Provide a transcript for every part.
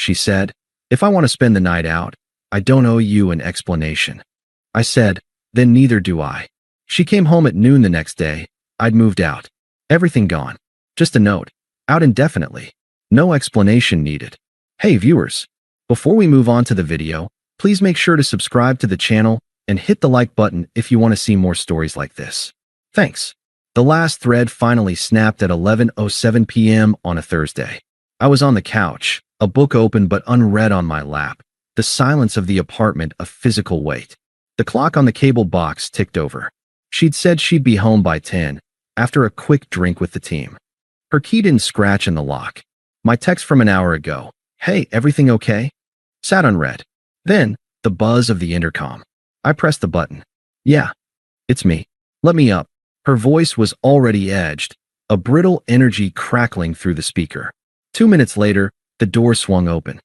she said. If I want to spend the night out, I don't owe you an explanation. I said, then neither do I. She came home at noon the next day. I'd moved out. Everything gone. Just a note. Out indefinitely. No explanation needed. Hey viewers, before we move on to the video, please make sure to subscribe to the channel and hit the like button if you want to see more stories like this. Thanks. The last thread finally snapped at 11:07 p.m. on a Thursday. I was on the couch, a book open but unread on my lap, the silence of the apartment a physical weight. The clock on the cable box ticked over. She'd said she'd be home by 10, after a quick drink with the team. Her key didn't scratch in the lock. My text from an hour ago, "Hey, everything okay?" sat unread. Then, the buzz of the intercom. I pressed the button. "Yeah, it's me. Let me up." Her voice was already edged, a brittle energy crackling through the speaker. 2 minutes later, the door swung open.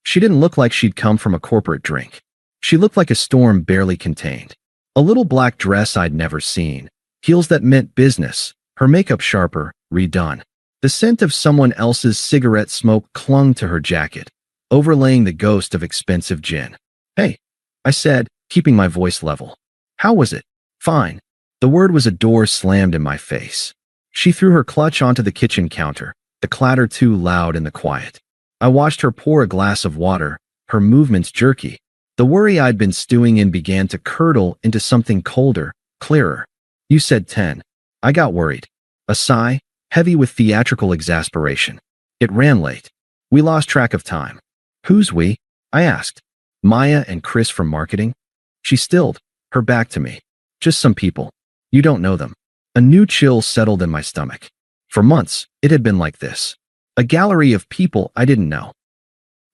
She didn't look like she'd come from a corporate drink. She looked like a storm barely contained. A little black dress I'd never seen, heels that meant business, her makeup sharper, redone. The scent of someone else's cigarette smoke clung to her jacket, overlaying the ghost of expensive gin. "Hey," I said, keeping my voice level. "How was it?" "Fine." The word was a door slammed in my face. She threw her clutch onto the kitchen counter, the clatter too loud in the quiet. I watched her pour a glass of water, her movements jerky. The worry I'd been stewing in began to curdle into something colder, clearer. "You said 10. I got worried." A sigh, heavy with theatrical exasperation. "It ran late. We lost track of time." "Who's we?" I asked. "Maya and Chris from marketing." She stilled, her back to me. "Just some people. You don't know them." A new chill settled in my stomach. For months, it had been like this. A gallery of people I didn't know.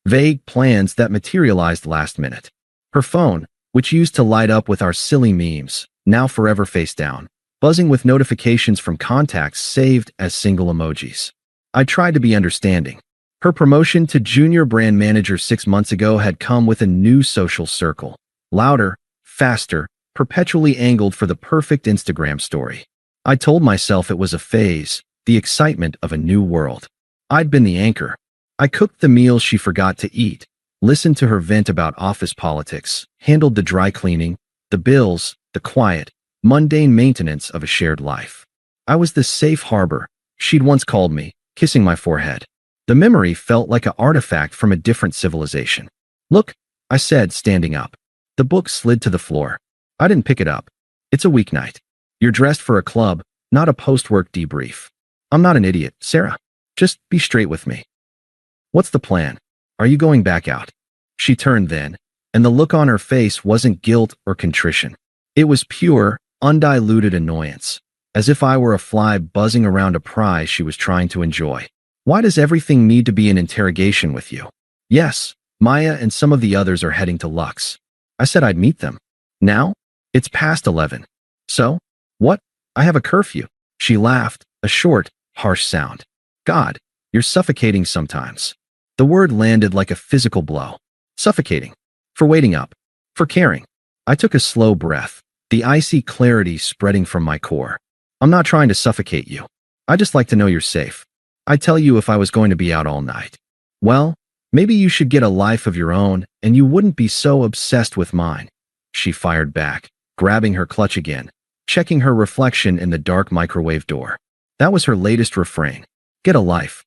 Vague plans that materialized last minute. Her phone, which used to light up with our silly memes, now forever face down, buzzing with notifications from contacts saved as single emojis. I tried to be understanding. Her promotion to junior brand manager 6 months ago had come with a new social circle. Louder, faster, perpetually angled for the perfect Instagram story. I told myself it was a phase, the excitement of a new world. I'd been the anchor. I cooked the meals she forgot to eat, listened to her vent about office politics, handled the dry cleaning, the bills, the quiet, mundane maintenance of a shared life. I was the safe harbor she'd once called me, kissing my forehead. The memory felt like an artifact from a different civilization. "Look," I said, standing up. The book slid to the floor. I didn't pick it up. "It's a weeknight. You're dressed for a club, not a post-work debrief." "I'm not an idiot, Sarah. Just be straight with me." "What's the plan? Are you going back out?" She turned then, and the look on her face wasn't guilt or contrition. It was pure, undiluted annoyance, as if I were a fly buzzing around a prize she was trying to enjoy. "Why does everything need to be an interrogation with you?" "Yes, Maya and some of the others are heading to Lux. I said I'd meet them. Now? It's past 11. So? What? I have a curfew." She laughed, a short, harsh sound. "God, you're suffocating sometimes." The word landed like a physical blow. Suffocating. For waiting up. For caring. I took a slow breath, the icy clarity spreading from my core. "I'm not trying to suffocate you. I just like to know you're safe. I'd tell you if I was going to be out all night. Well, maybe you should get a life of your own and you wouldn't be so obsessed with mine." She fired back, grabbing her clutch again, checking her reflection in the dark microwave door. That was her latest refrain. Get a life.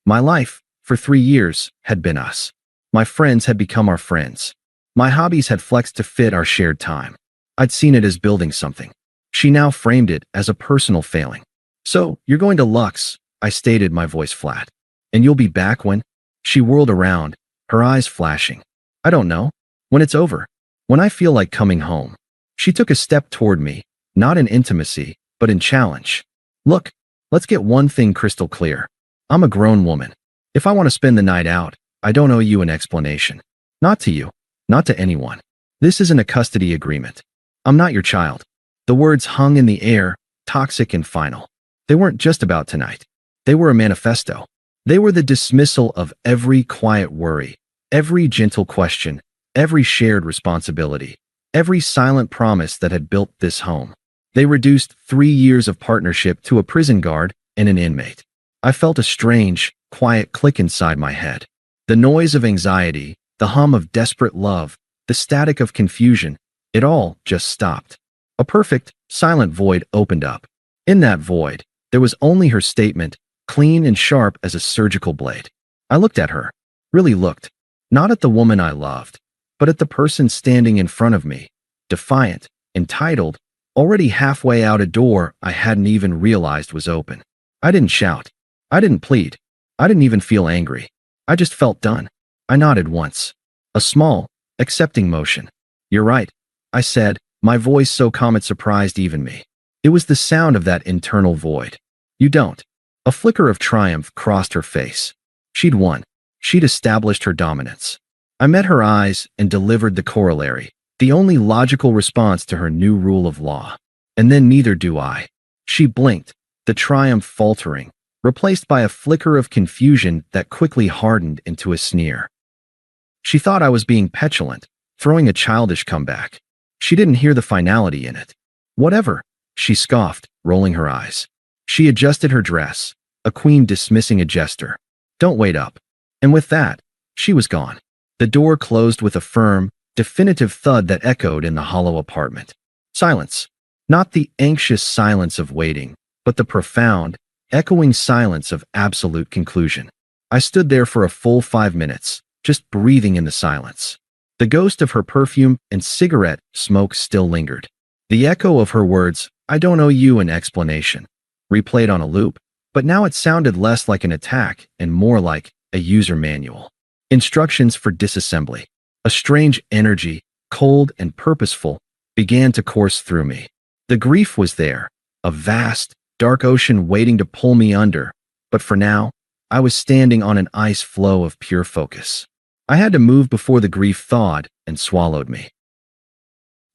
My life, for 3 years, had been us. My friends had become our friends. My hobbies had flexed to fit our shared time. I'd seen it as building something. She now framed it as a personal failing. "So, you're going to Lux," I stated, my voice flat. "And you'll be back when?" She whirled around, her eyes flashing. "I don't know. When it's over. When I feel like coming home." She took a step toward me, not in intimacy, but in challenge. "Look, let's get one thing crystal clear. I'm a grown woman. If I want to spend the night out, I don't owe you an explanation. Not to you, not to anyone. This isn't a custody agreement. I'm not your child." The words hung in the air, toxic and final. They weren't just about tonight. They were a manifesto. They were the dismissal of every quiet worry, every gentle question, every shared responsibility, every silent promise that had built this home. They reduced 3 years of partnership to a prison guard and an inmate. I felt a strange, quiet click inside my head. The noise of anxiety, the hum of desperate love, the static of confusion, it all just stopped. A perfect, silent void opened up. In that void, there was only her statement, clean and sharp as a surgical blade. I looked at her, really looked, not at the woman I loved, but at the person standing in front of me, defiant, entitled, already halfway out a door I hadn't even realized was open. I didn't shout. I didn't plead. I didn't even feel angry. I just felt done. I nodded once. A small, accepting motion. "You're right," I said, my voice so calm it surprised even me. It was the sound of that internal void. "You don't." A flicker of triumph crossed her face. She'd won. She'd established her dominance. I met her eyes and delivered the corollary, the only logical response to her new rule of law. "And then neither do I." She blinked, the triumph faltering, replaced by a flicker of confusion that quickly hardened into a sneer. She thought I was being petulant, throwing a childish comeback. She didn't hear the finality in it. "Whatever," she scoffed, rolling her eyes. She adjusted her dress, a queen dismissing a jester. "Don't wait up." And with that, she was gone. The door closed with a firm, definitive thud that echoed in the hollow apartment. Silence. Not the anxious silence of waiting, but the profound, echoing silence of absolute conclusion. I stood there for a full 5 minutes, just breathing in the silence. The ghost of her perfume and cigarette smoke still lingered. The echo of her words, "I don't owe you an explanation," replayed on a loop, but now it sounded less like an attack and more like a user manual. Instructions for disassembly. A strange energy, cold and purposeful, began to course through me. The grief was there, a vast, dark ocean waiting to pull me under, but for now, I was standing on an ice floe of pure focus. I had to move before the grief thawed and swallowed me.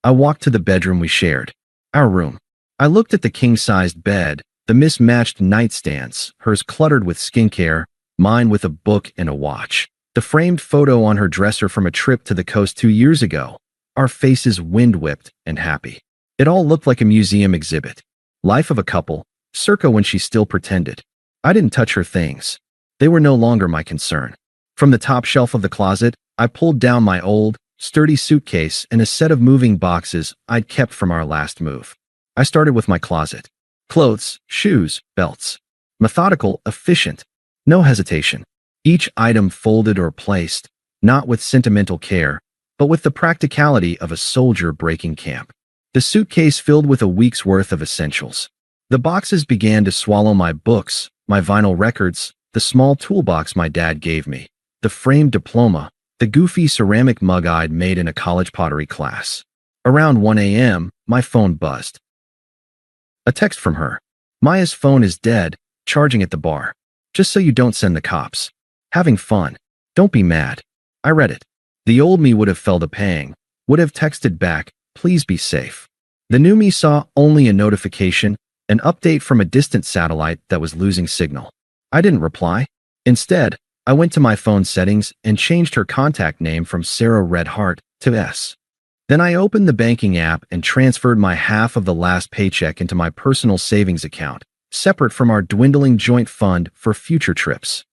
I walked to the bedroom we shared, our room. I looked at the king-sized bed, the mismatched nightstands, hers cluttered with skincare, mine with a book and a watch. The framed photo on her dresser from a trip to the coast 2 years ago, our faces wind-whipped and happy. It all looked like a museum exhibit. Life of a couple, circa when she still pretended. I didn't touch her things. They were no longer my concern. From the top shelf of the closet, I pulled down my old, sturdy suitcase and a set of moving boxes I'd kept from our last move. I started with my closet. Clothes, shoes, belts. Methodical, efficient. No hesitation. Each item folded or placed, not with sentimental care, but with the practicality of a soldier breaking camp. The suitcase filled with a week's worth of essentials. The boxes began to swallow my books, my vinyl records, the small toolbox my dad gave me, the framed diploma, the goofy ceramic mug I'd made in a college pottery class. Around 1 a.m., my phone buzzed. A text from her. "Maya's phone is dead, charging at the bar. Just so you don't send the cops. Having fun. Don't be mad." I read it. The old me would have felt a pang, would have texted back, "Please be safe." The new me saw only a notification, an update from a distant satellite that was losing signal. I didn't reply. Instead, I went to my phone settings and changed her contact name from Sarah Redhart to S. Then I opened the banking app and transferred my half of the last paycheck into my personal savings account, separate from our dwindling joint fund for future trips.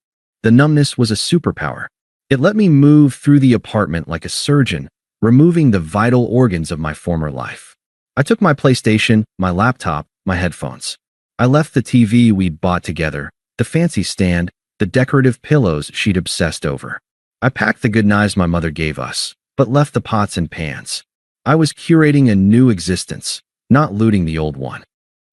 The numbness was a superpower. It let me move through the apartment like a surgeon, removing the vital organs of my former life. I took my PlayStation, my laptop, my headphones. I left the TV we'd bought together, the fancy stand, the decorative pillows she'd obsessed over. I packed the good knives my mother gave us, but left the pots and pans. I was curating a new existence, not looting the old one.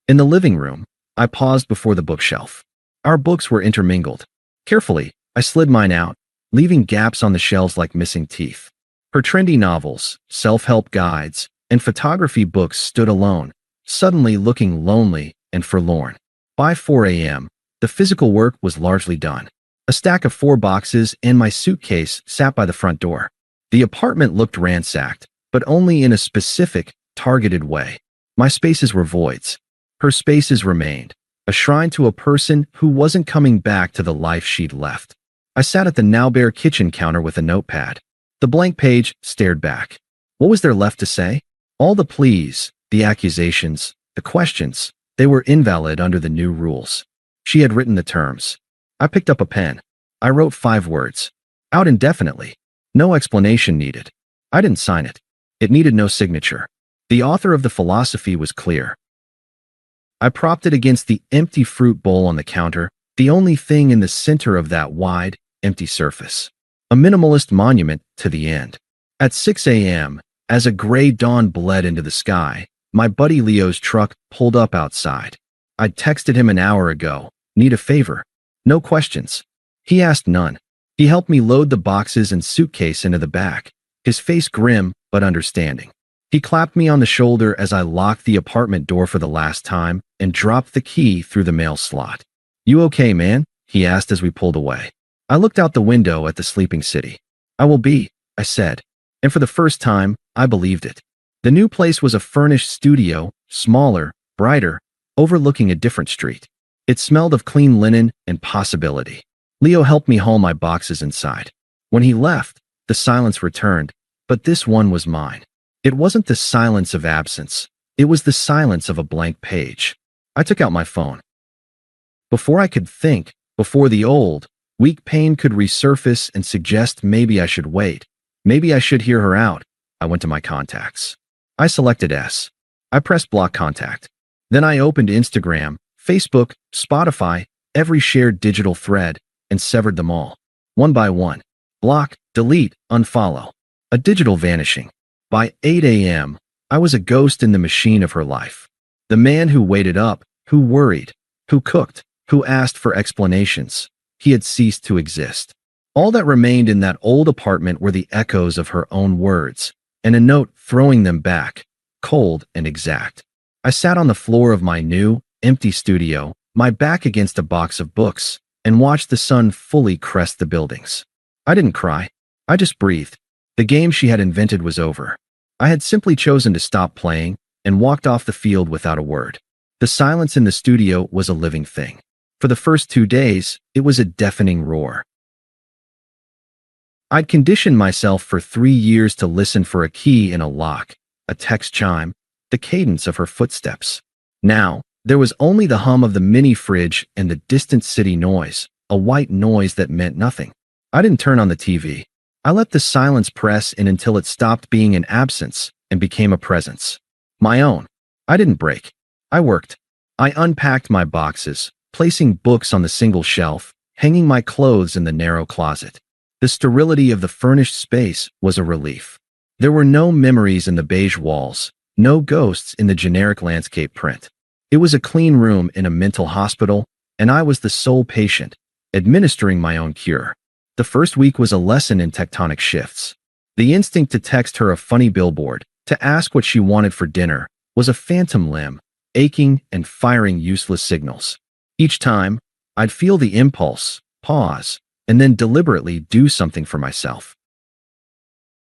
In the living room, I paused before the bookshelf. Our books were intermingled. Carefully, I slid mine out, leaving gaps on the shelves like missing teeth. Her trendy novels, self-help guides, and photography books stood alone, suddenly looking lonely and forlorn. By 4 a.m., the physical work was largely done. A stack of 4 boxes and my suitcase sat by the front door. The apartment looked ransacked, but only in a specific, targeted way. My spaces were voids. Her spaces remained, a shrine to a person who wasn't coming back to the life she'd left. I sat at the now bare kitchen counter with a notepad. The blank page stared back. What was there left to say? All the pleas, the accusations, the questions, they were invalid under the new rules. She had written the terms. I picked up a pen. I wrote 5 words. Out indefinitely. No explanation needed. I didn't sign it. It needed no signature. The author of the philosophy was clear. I propped it against the empty fruit bowl on the counter, the only thing in the center of that wide, empty surface. A minimalist monument to the end. At 6 a.m., as a gray dawn bled into the sky, my buddy Leo's truck pulled up outside. I'd texted him an hour ago. Need a favor? No questions. He asked none. He helped me load the boxes and suitcase into the back, his face grim but understanding. He clapped me on the shoulder as I locked the apartment door for the last time and dropped the key through the mail slot. "You okay, man?" he asked as we pulled away. I looked out the window at the sleeping city. "I will be," I said, and for the first time, I believed it. The new place was a furnished studio, smaller, brighter, overlooking a different street. It smelled of clean linen and possibility. Leo helped me haul my boxes inside. When he left, the silence returned, but this one was mine. It wasn't the silence of absence. It was the silence of a blank page. I took out my phone. Before I could think, before the old, weak pain could resurface and suggest maybe I should wait, maybe I should hear her out, I went to my contacts. I selected S. I pressed block contact. Then I opened Instagram, Facebook, Spotify, every shared digital thread, and severed them all. One by one. Block, delete, unfollow. A digital vanishing. By 8 a.m., I was a ghost in the machine of her life. The man who waited up, who worried, who cooked, who asked for explanations. He had ceased to exist. All that remained in that old apartment were the echoes of her own words, and a note throwing them back, cold and exact. I sat on the floor of my new, empty studio, my back against a box of books, and watched the sun fully crest the buildings. I didn't cry. I just breathed. The game she had invented was over. I had simply chosen to stop playing and walked off the field without a word. The silence in the studio was a living thing. For the first 2 days, it was a deafening roar. I'd conditioned myself for 3 years to listen for a key in a lock, a text chime, the cadence of her footsteps. Now, there was only the hum of the mini fridge and the distant city noise, a white noise that meant nothing. I didn't turn on the TV. I let the silence press in until it stopped being an absence and became a presence. My own. I didn't break. I worked. I unpacked my boxes, placing books on the single shelf, hanging my clothes in the narrow closet. The sterility of the furnished space was a relief. There were no memories in the beige walls, no ghosts in the generic landscape print. It was a clean room in a mental hospital, and I was the sole patient, administering my own cure. The first week was a lesson in tectonic shifts. The instinct to text her a funny billboard, to ask what she wanted for dinner, was a phantom limb, aching and firing useless signals. Each time, I'd feel the impulse, pause, and then deliberately do something for myself.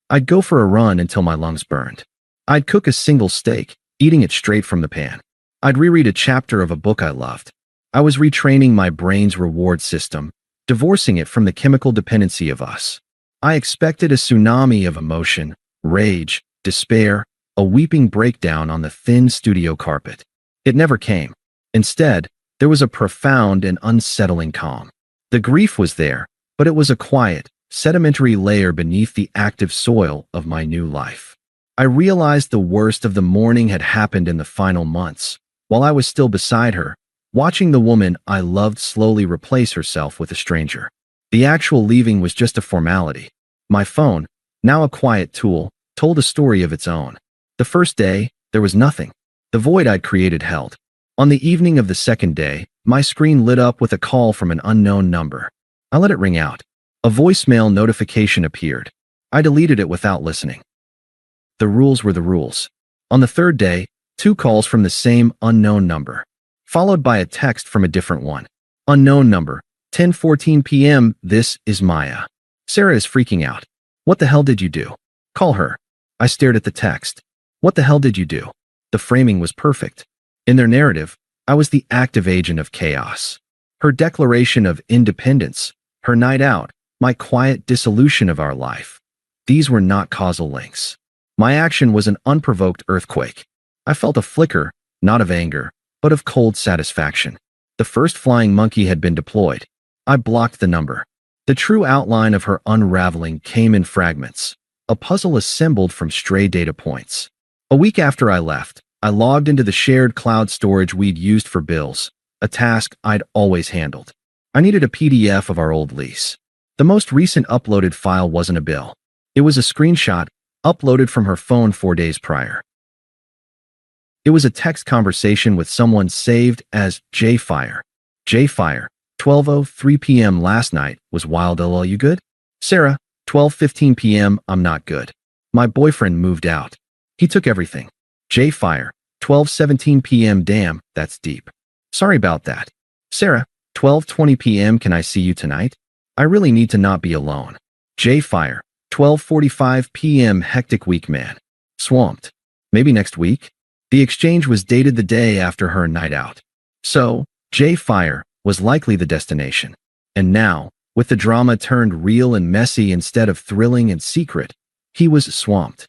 I'd go for a run until my lungs burned. I'd cook a single steak, eating it straight from the pan. I'd reread a chapter of a book I loved. I was retraining my brain's reward system, divorcing it from the chemical dependency of us. I expected a tsunami of emotion, rage, despair, a weeping breakdown on the thin studio carpet. It never came. Instead, there was a profound and unsettling calm. The grief was there, but it was a quiet, sedimentary layer beneath the active soil of my new life. I realized the worst of the mourning had happened in the final months, while I was still beside her, watching the woman I loved slowly replace herself with a stranger. The actual leaving was just a formality. My phone, now a quiet tool, told a story of its own. The first day, there was nothing. The void I'd created held. On the evening of the second day, my screen lit up with a call from an unknown number. I let it ring out. A voicemail notification appeared. I deleted it without listening. The rules were the rules. On the third day, 2 calls from the same unknown number, followed by a text from a different one. Unknown number, 10:14 p.m. This is Maya. Sarah is freaking out. What the hell did you do? Call her. I stared at the text. What the hell did you do? The framing was perfect. In their narrative, I was the active agent of chaos. Her declaration of independence, her night out, my quiet dissolution of our life. These were not causal links. My action was an unprovoked earthquake. I felt a flicker, not of anger, but of cold satisfaction. The first flying monkey had been deployed. I blocked the number. The true outline of her unraveling came in fragments, a puzzle assembled from stray data points. A week after I left, I logged into the shared cloud storage we'd used for bills, a task I'd always handled. I needed a PDF of our old lease. The most recent uploaded file wasn't a bill. It was a screenshot uploaded from her phone 4 days prior. It was a text conversation with someone saved as J-Fire. J-Fire, 12:03 p.m. last night was wild. LL, you good? Sarah, 12:15 p.m. I'm not good. My boyfriend moved out. He took everything. J-Fire, 12:17 p.m. Damn, that's deep. Sorry about that. Sarah, 12:20 p.m. Can I see you tonight? I really need to not be alone. J-Fire, 12:45 p.m. Hectic week, man. Swamped. Maybe next week? The exchange was dated the day after her night out. So, J-Fire was likely the destination. And now, with the drama turned real and messy instead of thrilling and secret, he was swamped.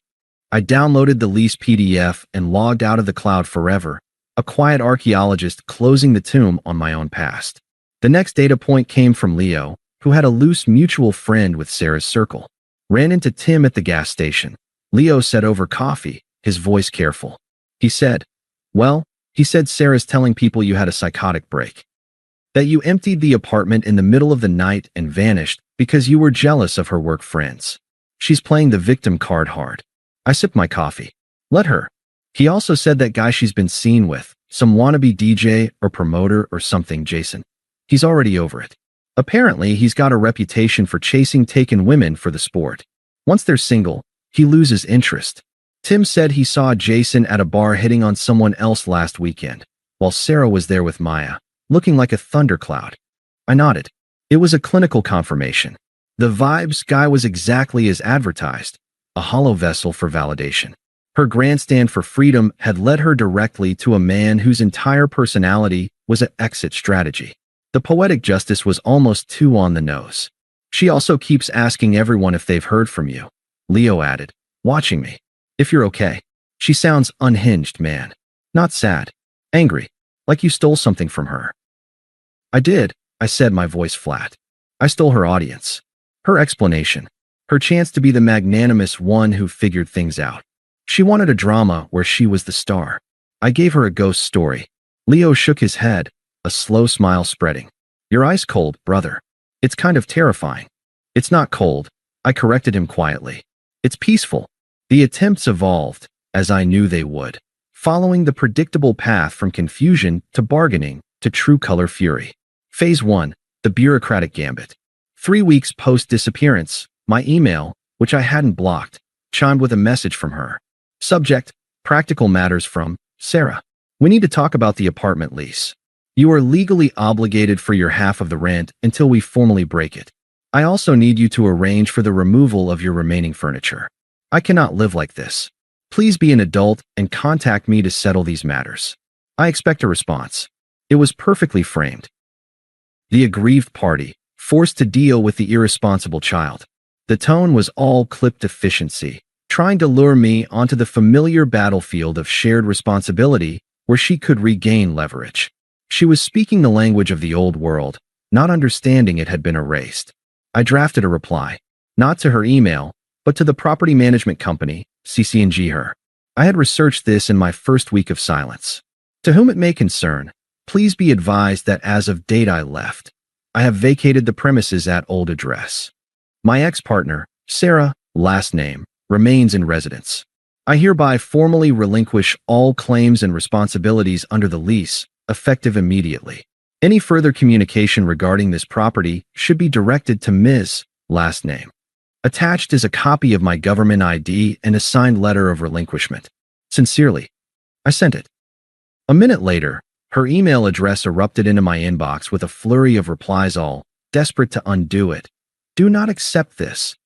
I downloaded the lease PDF and logged out of the cloud forever, a quiet archaeologist closing the tomb on my own past. The next data point came from Leo, who had a loose mutual friend with Sarah's circle. Ran into Tim at the gas station. Leo said over coffee, his voice careful. He said, Sarah's telling people you had a psychotic break. That you emptied the apartment in the middle of the night and vanished because you were jealous of her work friends. She's playing the victim card hard. I sipped my coffee. Let her. He also said that guy she's been seen with, some wannabe DJ or promoter or something, Jason. He's already over it. Apparently, he's got a reputation for chasing taken women for the sport. Once they're single, he loses interest. Tim said he saw Jason at a bar hitting on someone else last weekend, while Sarah was there with Maya, looking like a thundercloud. I nodded. It was a clinical confirmation. The vibes guy was exactly as advertised, a hollow vessel for validation. Her grandstand for freedom had led her directly to a man whose entire personality was an exit strategy. The poetic justice was almost too on the nose. She also keeps asking everyone if they've heard from you, Leo added, watching me. If you're okay. She sounds unhinged, man. Not sad. Angry. Like you stole something from her. I did, I said, my voice flat. I stole her audience. Her explanation. Her chance to be the magnanimous one who figured things out. She wanted a drama where she was the star. I gave her a ghost story. Leo shook his head, a slow smile spreading. You're ice cold, brother. It's kind of terrifying. It's not cold, I corrected him quietly. It's peaceful. The attempts evolved, as I knew they would, following the predictable path from confusion to bargaining to true color fury. Phase 1, the bureaucratic gambit. 3 weeks post-disappearance, my email, which I hadn't blocked, chimed with a message from her. Subject, practical matters from Sarah. We need to talk about the apartment lease. You are legally obligated for your half of the rent until we formally break it. I also need you to arrange for the removal of your remaining furniture. I cannot live like this. Please be an adult and contact me to settle these matters. I expect a response. It was perfectly framed. The aggrieved party, forced to deal with the irresponsible child. The tone was all clipped efficiency, trying to lure me onto the familiar battlefield of shared responsibility where she could regain leverage. She was speaking the language of the old world, not understanding it had been erased. I drafted a reply, not to her email, but to the property management company, CC&G her. I had researched this in my first week of silence. To whom it may concern, please be advised that as of date I left, I have vacated the premises at old address. My ex-partner, Sarah, last name, remains in residence. I hereby formally relinquish all claims and responsibilities under the lease, effective immediately. Any further communication regarding this property should be directed to Ms. last name. Attached is a copy of my government ID and a signed letter of relinquishment. Sincerely. I sent it. A minute later, her email address erupted into my inbox with a flurry of replies, all desperate to undo it. Do not accept this.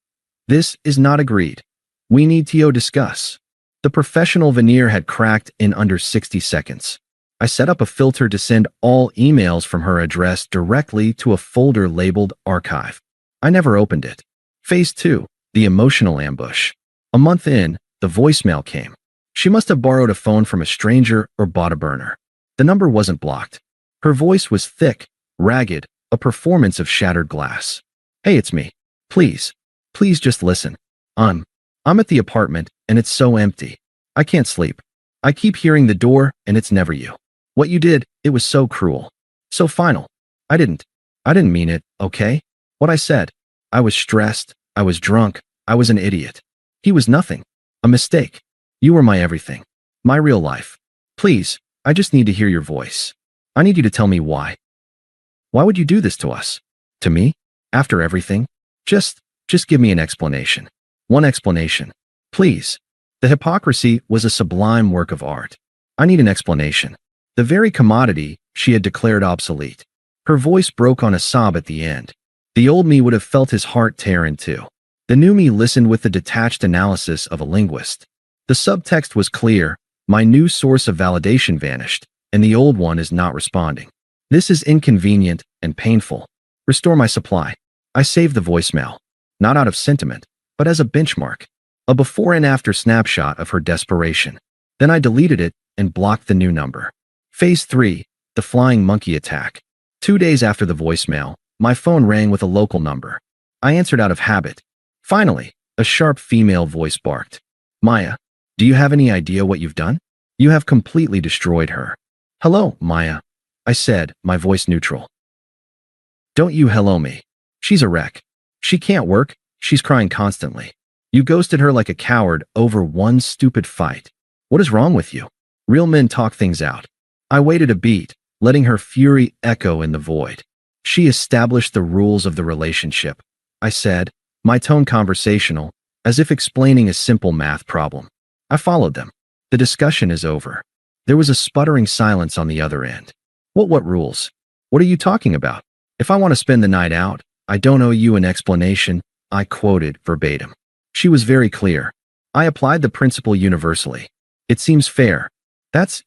This is not agreed. We need to discuss. The professional veneer had cracked in under 60 seconds. I set up a filter to send all emails from her address directly to a folder labeled Archive. I never opened it. Phase 2, the emotional ambush. A month in, the voicemail came. She must have borrowed a phone from a stranger or bought a burner. The number wasn't blocked. Her voice was thick, ragged, a performance of shattered glass. Hey, it's me. Please. Please just listen. I'm at the apartment, and it's so empty. I can't sleep. I keep hearing the door, and it's never you. What you did, it was so cruel. So final. I didn't mean it, okay? What I said. I was stressed. I was drunk. I was an idiot. He was nothing. A mistake. You were my everything. My real life. Please, I just need to hear your voice. I need you to tell me why. Why would you do this to us? To me? After everything? Just give me an explanation. One explanation. Please. The hypocrisy was a sublime work of art. I need an explanation. The very commodity she had declared obsolete. Her voice broke on a sob at the end. The old me would have felt his heart tear in two. The new me listened with the detached analysis of a linguist. The subtext was clear. My new source of validation vanished, and the old one is not responding. This is inconvenient and painful. Restore my supply. I saved the voicemail. Not out of sentiment, but as a benchmark. A before and after snapshot of her desperation. Then I deleted it and blocked the new number. Phase 3, the flying monkey attack. 2 days after the voicemail, my phone rang with a local number. I answered out of habit. Finally, a sharp female voice barked. Maya, do you have any idea what you've done? You have completely destroyed her. Hello, Maya, I said, my voice neutral. Don't you hello me. She's a wreck. She can't work, she's crying constantly. You ghosted her like a coward over one stupid fight. What is wrong with you? Real men talk things out. I waited a beat, letting her fury echo in the void. She established the rules of the relationship, I said, my tone conversational, as if explaining a simple math problem. I followed them. The discussion is over. There was a sputtering silence on the other end. What rules? What are you talking about? If I want to spend the night out, I don't owe you an explanation, I quoted verbatim. She was very clear. I applied the principle universally. It seems fair.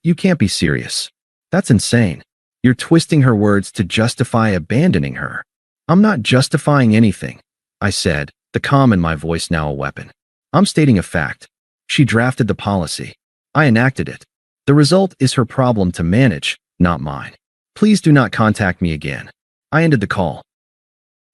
You can't be serious. That's insane. You're twisting her words to justify abandoning her. I'm not justifying anything, I said, the calm in my voice now a weapon. I'm stating a fact. She drafted the policy. I enacted it. The result is her problem to manage, not mine. Please do not contact me again. I ended the call.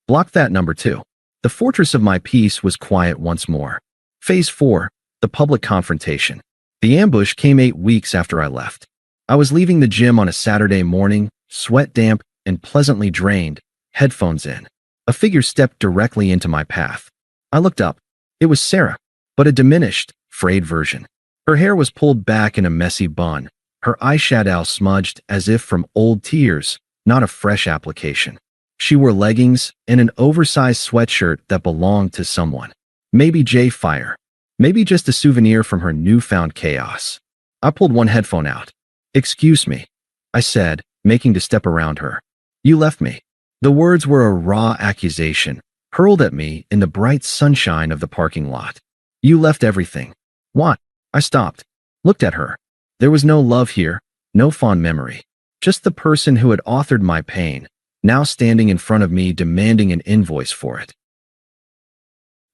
Block that number too. The fortress of my peace was quiet once more. Phase 4, the public confrontation. The ambush came 8 weeks after I left. I was leaving the gym on a Saturday morning, sweat damp and pleasantly drained, headphones in. A figure stepped directly into my path. I looked up. It was Sarah, but a diminished, frayed version. Her hair was pulled back in a messy bun, her eyeshadow smudged as if from old tears, not a fresh application. She wore leggings and an oversized sweatshirt that belonged to someone. Maybe Jay Fire. Maybe just a souvenir from her newfound chaos. I pulled one headphone out. Excuse me, I said, making to step around her. You left me. The words were a raw accusation, hurled at me in the bright sunshine of the parking lot. You left everything. What? I stopped. Looked at her. There was no love here, no fond memory. Just the person who had authored my pain, now standing in front of me demanding an invoice for it.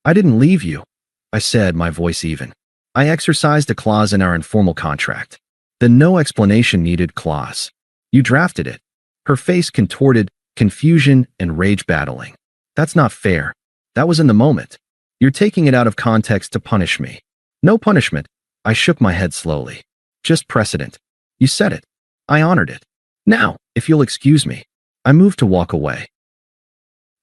I didn't leave you, I said, my voice even. I exercised a clause in our informal contract. The no explanation needed clause. You drafted it. Her face contorted, confusion and rage battling. That's not fair. That was in the moment. You're taking it out of context to punish me. No punishment. I shook my head slowly. Just precedent. You said it. I honored it. Now, if you'll excuse me. I moved to walk away.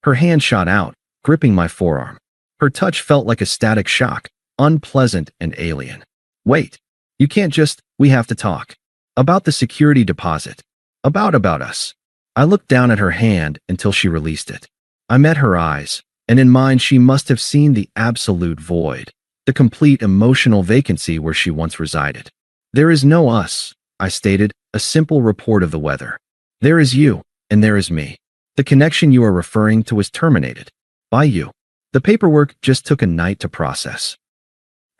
Her hand shot out, gripping my forearm. Her touch felt like a static shock, unpleasant and alien. Wait. You can't just, we have to talk. About the security deposit. About us. I looked down at her hand until she released it. I met her eyes, and in mine she must have seen the absolute void, the complete emotional vacancy where she once resided. There is no us, I stated, a simple report of the weather. There is you, and there is me. The connection you are referring to was terminated. By you. The paperwork just took a night to process.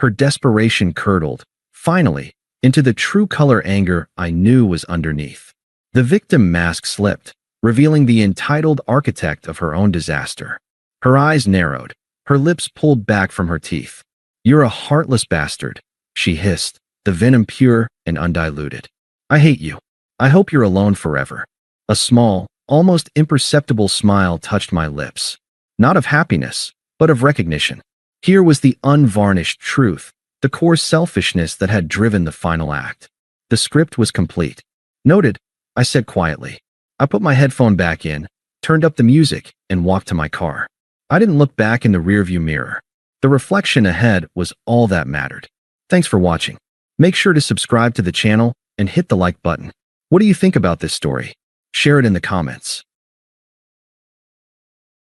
Her desperation curdled, finally, into the true color anger I knew was underneath. The victim mask slipped, revealing the entitled architect of her own disaster. Her eyes narrowed, her lips pulled back from her teeth. You're a heartless bastard, she hissed, the venom pure and undiluted. I hate you. I hope you're alone forever. A small, almost imperceptible smile touched my lips. Not of happiness, but of recognition. Here was the unvarnished truth, the core selfishness that had driven the final act. The script was complete. Noted, I said quietly. I put my headphone back in, turned up the music, and walked to my car. I didn't look back in the rearview mirror. The reflection ahead was all that mattered. Thanks for watching. Make sure to subscribe to the channel and hit the like button. What do you think about this story? Share it in the comments.